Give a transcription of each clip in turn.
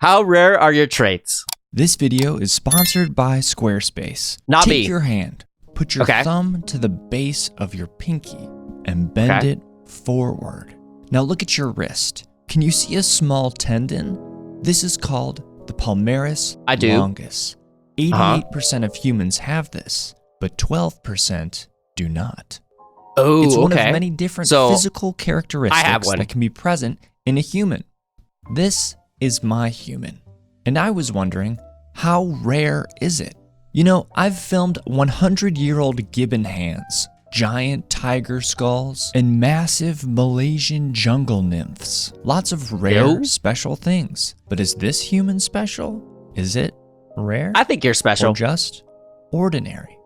How rare are your traits? This video is sponsored by Squarespace. Not Take me. your hand, put your thumb to the base of your pinky, and bend it forward. Now look at your wrist. Can you see a small tendon? This is called the palmaris longus. 88% of humans have this, but 12% do not. Oh, it's one of many different physical characteristics that can be present in a human. This is my human. And I was wondering, how rare is it? You know, I've filmed 100-year-old gibbon hands, giant tiger skulls, and massive Malaysian jungle nymphs. Lots of rare, special things. But is this human special? Is it rare? I think you're special. Or just ordinary?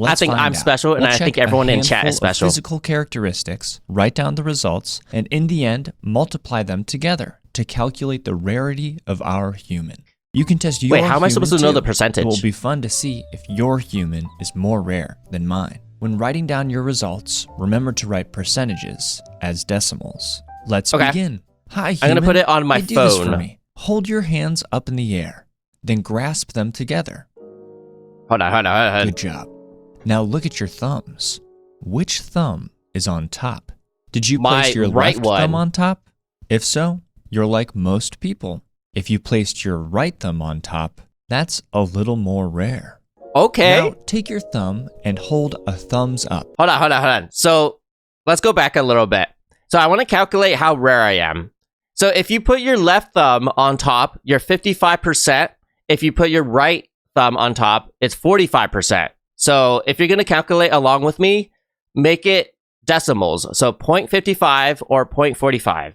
I think I'm special, and I think everyone in chat is special. Physical characteristics, write down the results, and in the end, multiply them together to calculate the rarity of our human. You can test your Wait, how am I supposed to know the percentage? It will be fun to see if your human is more rare than mine. When writing down your results, remember to write percentages as decimals. Let's begin. Hi, human. I'm going to put it on my phone. Do this for me. Hold your hands up in the air, then grasp them together. Hold on. Good job. Now look at your thumbs. Which thumb is on top? Did you place your left thumb on top? If so, you're like most people. If you placed your right thumb on top, that's a little more rare. Okay. Now take your thumb and hold a thumbs up. Hold on. So let's go back a little bit. So I want to calculate how rare I am. So if you put your left thumb on top, you're 55%. If you put your right thumb on top, it's 45%. So if you're going to calculate along with me, make it decimals. So 0.55 or 0.45.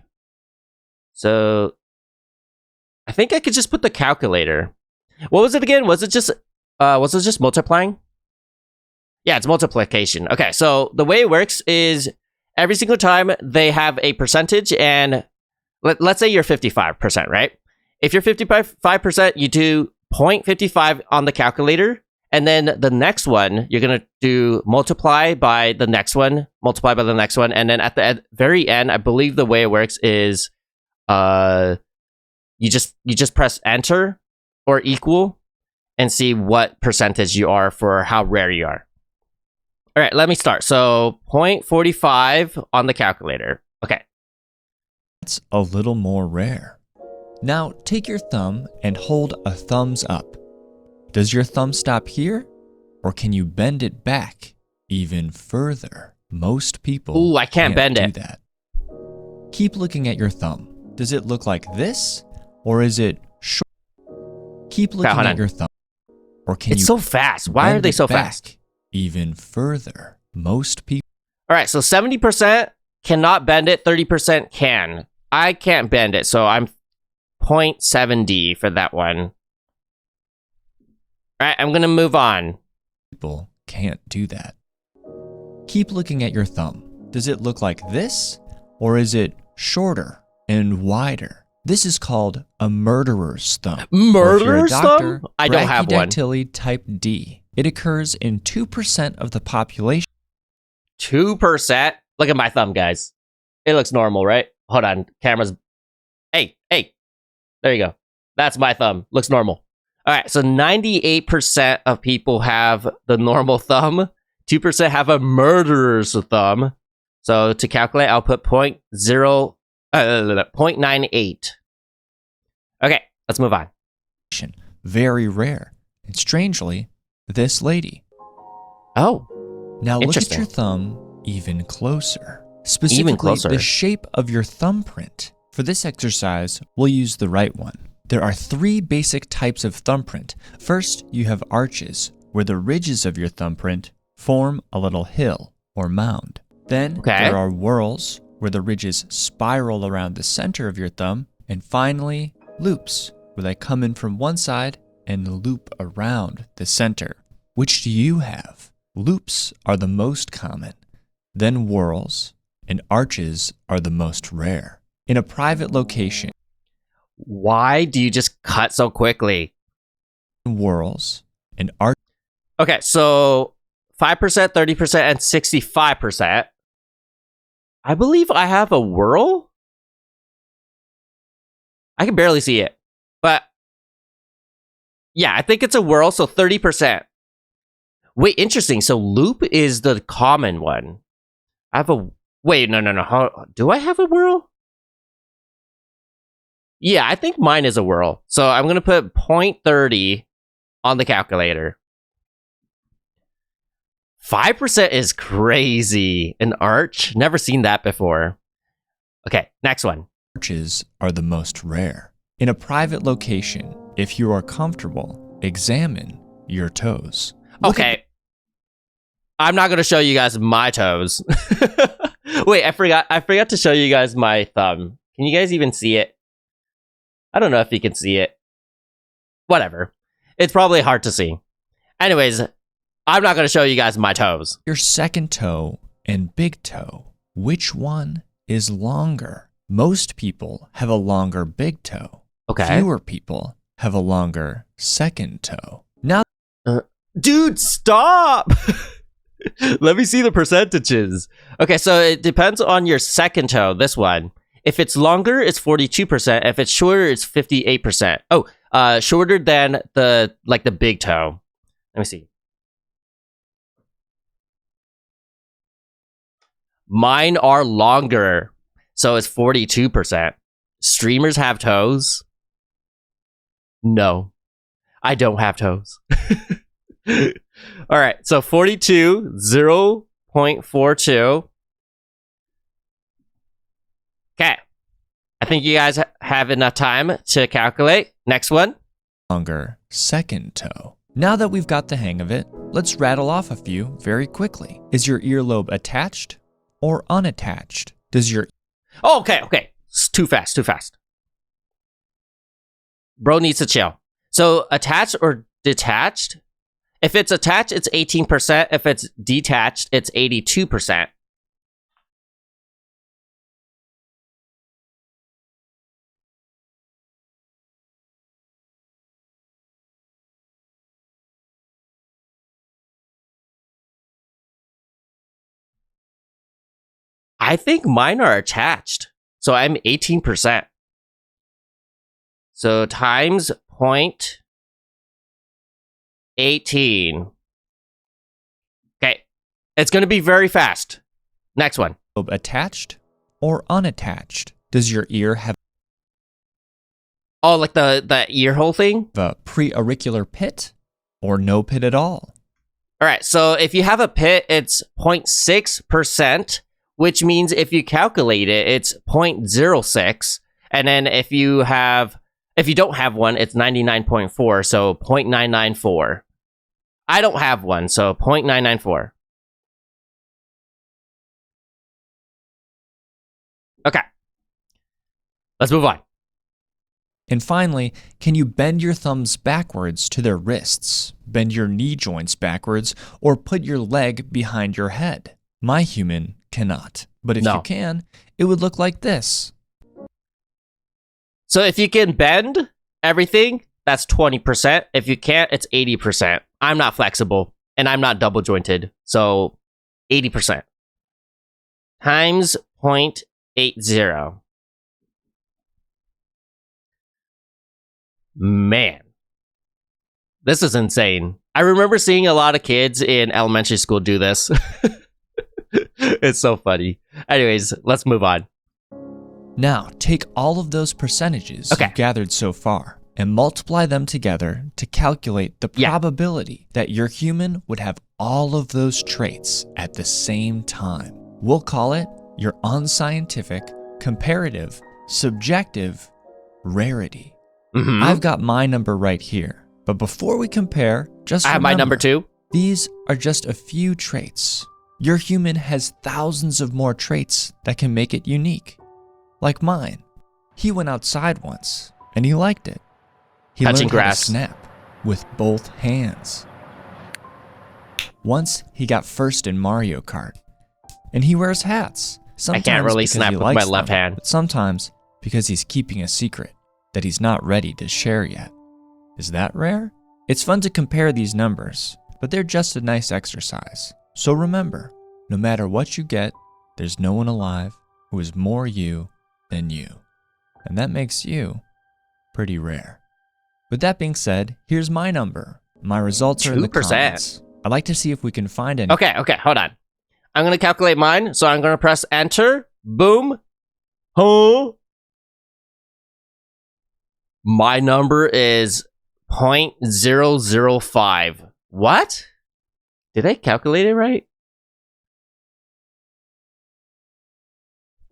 So I think I could just put the calculator. What was it again? Was it just multiplying? Yeah, it's multiplication. Okay, so the way it works is every single time they have a percentage, and let's say you're 55%, right? If you're 55%, you do 0.55 on the calculator. And then the next one, you're going to do multiply by the next one, multiply by the next one. And then at the very end, I believe the way it works is you just press enter or equal and see what percentage you are for how rare you are. All right, let me start. So 0.45 on the calculator. Okay. That's a little more rare. Now take your thumb and hold a thumbs up. Does your thumb stop here, or can you bend it back even further? Most people I can't bend do it. That. Keep looking at your thumb. Does it look like this, or is it short? Keep looking at your thumb. Or can it's so fast. Why are they so fast? Even further. Most people. All right, so 70% cannot bend it. 30% can. I can't bend it, so I'm 0.70 for that one. All right, I'm going to move on. People can't do that. Keep looking at your thumb. Does it look like this, or is it shorter and wider? This is called a murderer's thumb. Murderer's thumb? I don't have one. Brachydactyly type D. It occurs in 2% of the population. 2%? Look at my thumb, guys. It looks normal, right? Hold on. Camera's... Hey. There you go. That's my thumb. Looks normal. All right, so 98% of people have the normal thumb. 2% have a murderer's thumb. So to calculate, I'll put 0.98. Okay, let's move on. Very rare. And strangely, this lady. Oh, now look at your thumb even closer. Specifically, the shape of your thumbprint. For this exercise, we'll use the right one. There are 3 basic types of thumbprint. First, you have arches, where the ridges of your thumbprint form a little hill or mound. Then there are whorls, where the ridges spiral around the center of your thumb. And finally, loops, where they come in from one side and loop around the center. Which do you have? Loops are the most common. Then whorls and arches are the most rare. In a private location. Why do you just cut so quickly? Whorls and arches. Okay, so 5%, 30%, and 65%. I believe I have a whirl. I can barely see it. But yeah, I think it's a whirl, so 30%. Wait, interesting. So loop is the common one. I have a... Wait, no. Do I have a whirl? Yeah, I think mine is a whirl. So I'm going to put 0.30 on the calculator. 5% is crazy. An arch? Never seen that before. Okay, next one. Arches are the most rare. In a private location, if you are comfortable, examine your toes. Okay. I'm not going to show you guys my toes. Wait, I forgot to show you guys my thumb. Can you guys even see it? I don't know if you can see it. Whatever. It's probably hard to see. Anyways, I'm not going to show you guys my toes. Your second toe and big toe, which one is longer? Most people have a longer big toe. Okay. Fewer people have a longer second toe. Now, dude, stop! Let me see the percentages. Okay, so it depends on your second toe, this one. If it's longer, it's 42%. If it's shorter, it's 58%. Oh, shorter than the big toe. Let me see. Mine are longer, so it's 42%. Streamers have toes? No, I don't have toes. All right, so 42, 0.42. Okay. I think you guys have enough time to calculate. Next one. Longer second toe. Now that we've got the hang of it, let's rattle off a few very quickly. Is your earlobe attached or unattached? Does your... Oh, okay. It's too fast. Bro needs to chill. So attached or detached? If it's attached, it's 18%. If it's detached, it's 82%. I think mine are attached. So I'm 18%. So times 0.18. Okay. It's going to be very fast. Next one. Attached or unattached? Does your ear have... Oh, like the ear hole thing? The pre-auricular pit or no pit at all? All right. So if you have a pit, it's 0.6%. Which means if you calculate it, it's 0.06. And then if you don't have one, it's 99.4, so 0.994. I don't have one, so 0.994. Okay. Let's move on. And finally, can you bend your thumbs backwards to their wrists, bend your knee joints backwards, or put your leg behind your head? My human cannot. But if you can, it would look like this. So if you can bend everything, that's 20%. If you can't, it's 80%. I'm not flexible, and I'm not double jointed, so 80%. Times 0.80. Man. This is insane. I remember seeing a lot of kids in elementary school do this. It's so funny. Anyways, let's move on. Now, take all of those percentages you've gathered so far and multiply them together to calculate the probability that your human would have all of those traits at the same time. We'll call it your unscientific, comparative, subjective rarity. Mm-hmm. I've got my number right here, but before we compare, just remember, I have my number too. These are just a few traits. Your human has thousands of more traits that can make it unique. Like mine. He went outside once, and he liked it. He Touching learned grass. how to snap with both hands. Once, he got first in Mario Kart. And he wears hats. Sometimes I can't really because snap he with likes my left them, hand. but sometimes because he's keeping a secret that he's not ready to share yet. Is that rare? It's fun to compare these numbers, but they're just a nice exercise. So remember, no matter what you get, there's no one alive who is more you than you. And that makes you pretty rare. With that being said, here's my number. My results are in the 2%. comments. I'd like to see if we can find any. Okay, hold on. I'm going to calculate mine, so I'm going to press enter. Boom. Huh? My number is 0.005. What? Did I calculate it right?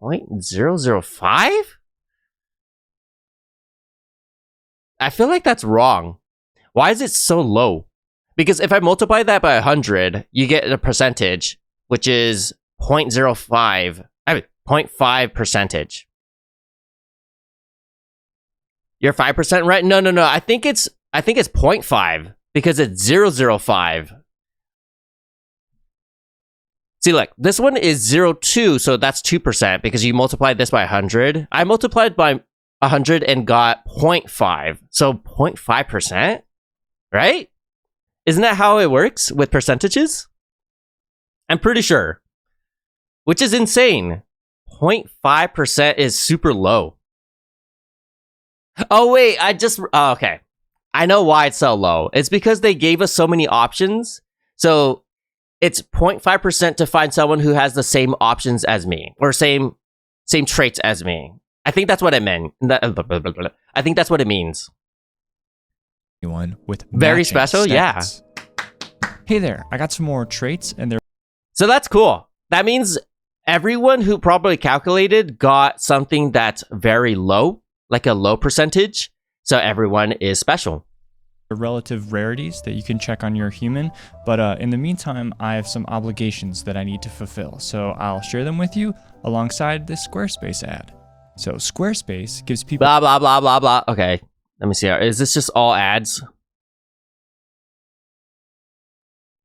0.005? I feel like that's wrong. Why is it so low? Because if I multiply that by 100, you get a percentage, which is 0.05. I mean, 0.5 percentage. You're 5% right? No. I think it's 0.5 because it's 005. See, look, this one is 0.2, so that's 2% because you multiplied this by 100. I multiplied by 100 and got 0.5, so 0.5%, right? Isn't that how it works with percentages? I'm pretty sure, which is insane. 0.5% is super low. Oh, wait, okay. I know why it's so low. It's because they gave us so many options, so it's 0.5% to find someone who has the same options as me or same traits as me. I think that's what it meant. I think that's what it means. One with very special, stats. Yeah. Hey there, I got some more traits, and they're so that's cool. That means everyone who probably calculated got something that's very low, like a low percentage. So everyone is special. Relative rarities that you can check on your human, but in the meantime, I have some obligations that I need to fulfill, so I'll share them with you alongside this Squarespace ad. So Squarespace gives people blah blah blah blah blah. Okay, let me see. Is this just all ads?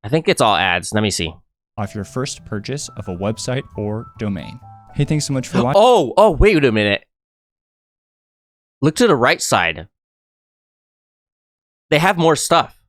I think it's all ads. Let me see. Off your first purchase of a website or domain. Hey, thanks so much for watching. Oh, wait a minute. Look to the right side. They have more stuff.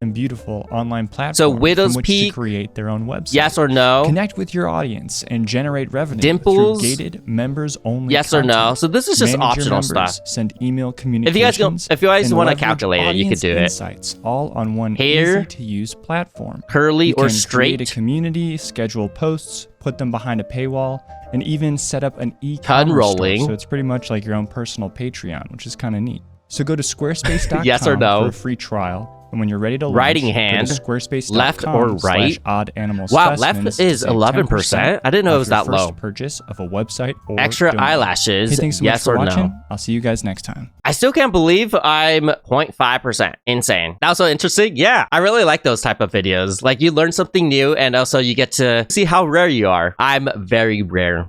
And beautiful online platform so Widow's from which Peak, to create their own website. Yes or no? Connect with your audience and generate revenue Dimples, through gated members only. Yes content. or no? So this is just Manage optional members, stuff. Send email communications. If you guys want to calculate it, you could do insights, all on one Hair, easy to use platform. Curly you or can straight. Create a community, schedule posts, put them behind a paywall, and even set up an e-commerce store. So it's pretty much like your own personal Patreon, which is kind of neat. So go to squarespace.com yes or no? for a free trial. And when you're ready to launch, writing hand, go to squarespace.com left or right. Odd animal wow, left is 11%. I didn't know it was that low. Purchase of a website or extra domain. eyelashes. Hey, thanks so yes much for or watching. no? I'll see you guys next time. I still can't believe I'm 0.5%. Insane. That was so interesting. Yeah, I really like those type of videos. Like you learn something new and also you get to see how rare you are. I'm very rare.